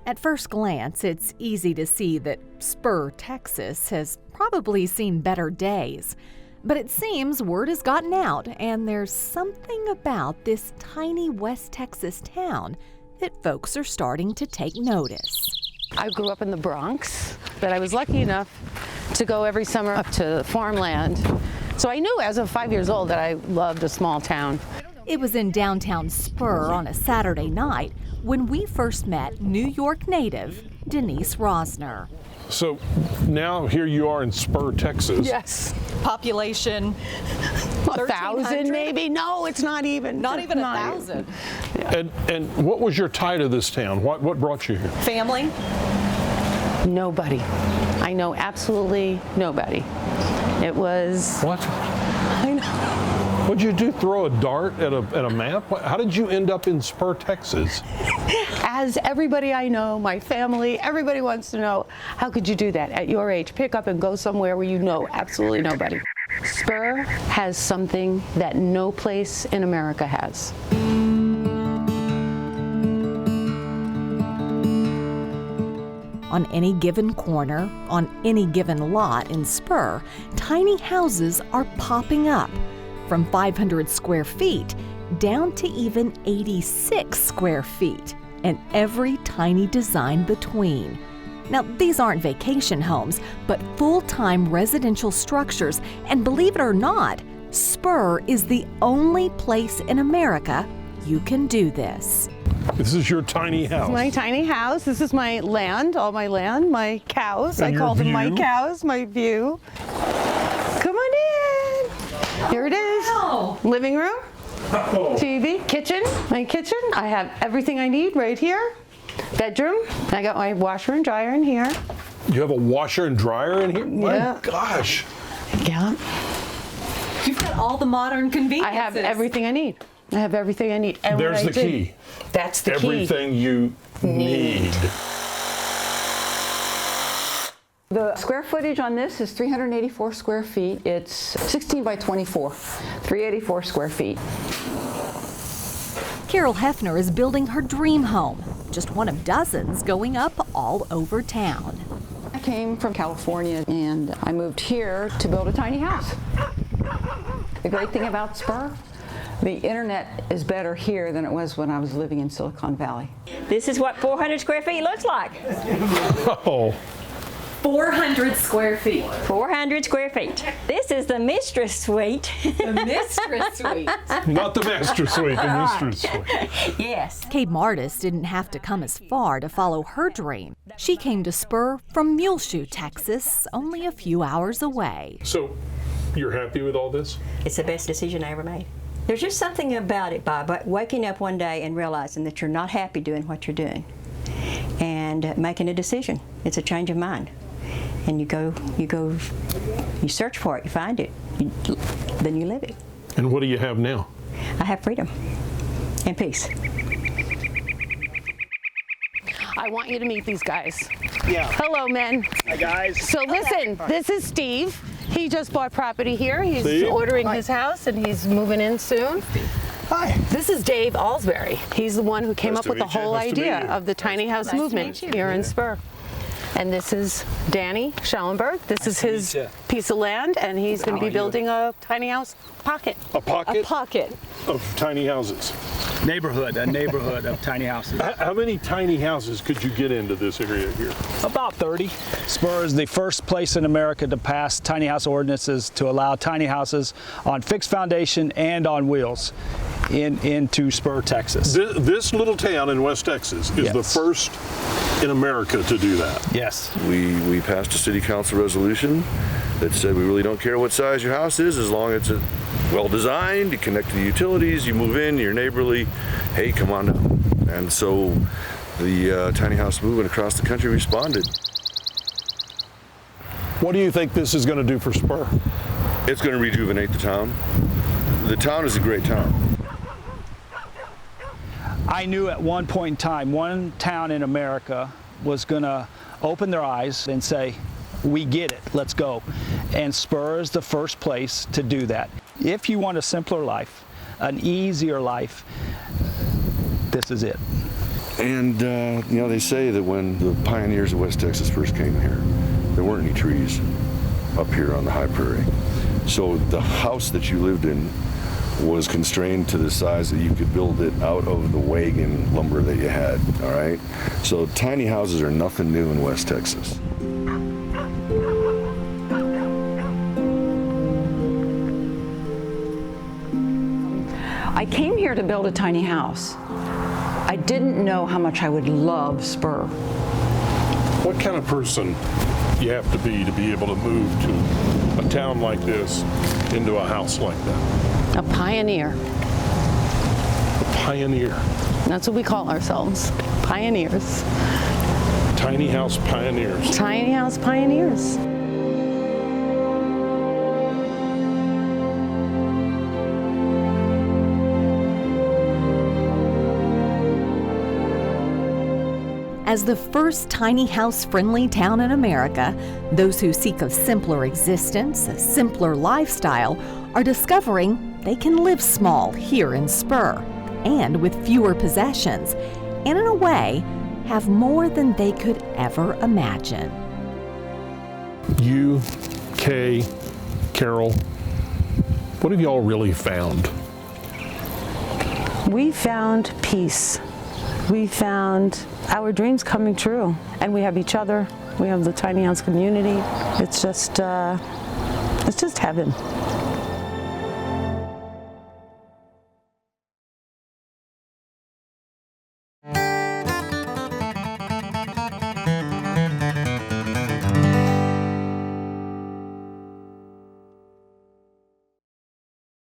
At first glance, it's easy to see that Spur, Texas has probably seen better days. But it seems word has gotten out, and there's something about this tiny West Texas town that folks are starting to take notice. I grew up in the Bronx, but I was lucky enough to go every summer up to farmland. So I knew as of 5 years old that I loved a small town. It was in downtown Spur on a Saturday night when we first met New York native Denise Rosner. So now here you are in Spur, Texas. Yes. Population 1,000 maybe? No, it's not even. Not even 1,000. Yeah. And what was your tie to this town? What brought you here? Family? Nobody. I know absolutely nobody. It was... What? I know. What'd you do, throw a dart at a map? How did you end up in Spur, Texas? As everybody I know, my family, everybody wants to know, how could you do that at your age? Pick up and go somewhere where you know absolutely nobody. Spur has something that no place in America has. On any given corner, on any given lot in Spur, tiny houses are popping up. From 500 square feet down to even 86 square feet, and every tiny design between. Now, these aren't vacation homes, but full-time residential structures, and believe it or not, Spur is the only place in America you can do this. This is your tiny house. My tiny house. This is my land, all my land, my cows. And I call them my view. cows, my view. Come on in. Here it is. Wow. Living room, Oh. TV, kitchen, my kitchen. I have everything I need right here. Bedroom. I got my washer and dryer in here. You have a washer and dryer in here? Yeah. My gosh. Yeah. You've got all the modern conveniences. I have everything I need. I have everything I need. And There's what the I did- key. That's the key. Everything you need. The square footage on this is 384 square feet. It's 16 by 24, 384 square feet. Carol Hefner is building her dream home, just one of dozens going up all over town. I came from California and I moved here to build a tiny house. The great thing about Spur, the internet is better here than it was when I was living in Silicon Valley. This is what 400 square feet looks like. Oh. 400 square feet. 400 square feet. This is the mistress suite. The mistress suite. Not the master suite, the mistress suite. Yes. Kate Martis didn't have to come as far to follow her dream. She came to Spur from Muleshoe, Texas, only a few hours away. So, you're happy with all this? It's the best decision I ever made. There's just something about it, Bob, but waking up one day and realizing that you're not happy doing what you're doing and making a decision. It's a change of mind. And you search for it, you find it, then you live it. And what do you have now? I have freedom and peace. I want you to meet these guys. Yeah. Hello, men. Hi, guys. So listen, this is Steve. He just bought property here. He's Steve? ordering his house and he's moving in soon. Hi. This is Dave Alsbury. He's the one who came Nice up to with the meet you. whole Nice to meet idea you. of the tiny house movement here in Spur. And this is Danny Schellenberg. This is his meet you. piece of land, and he's going to be are you? building a tiny house pocket. A pocket? A pocket. Of tiny houses. A neighborhood of tiny houses. How many tiny houses could you get into this area here? About 30. Spur is the first place in America to pass tiny house ordinances to allow tiny houses on fixed foundation and on wheels into Spur, Texas. This little town in West Texas is Yes. the first in America to do that. Yes. We passed a city council resolution that said we really don't care what size your house is as long as it's well designed, you connect to the utilities, you move in, you're neighborly, hey, come on down. And so the tiny house movement across the country responded. What do you think this is going to do for Spur? It's going to rejuvenate the town. The town is a great town. I knew at one point in time, one town in America was going to open their eyes and say, we get it, let's go. And Spur is the first place to do that. If you want a simpler life, an easier life, this is it. And, you know, they say that when the pioneers of West Texas first came here, there weren't any trees up here on the high prairie. So the house that you lived in was constrained to the size that you could build it out of the wagon lumber that you had, all right? So tiny houses are nothing new in West Texas. I came here to build a tiny house. I didn't know how much I would love Spur. What kind of person you have to be able to move to a town like this into a house like that? A pioneer. A pioneer. That's what we call ourselves, pioneers. Tiny house pioneers. Tiny house pioneers. As the first tiny house-friendly town in America, those who seek a simpler existence, a simpler lifestyle, are discovering they can live small here in Spur, and with fewer possessions, and in a way, have more than they could ever imagine. You, Kay, Carol, what have y'all really found? We found peace. We found our dreams coming true. And we have each other. We have the tiny house community. It's just heaven.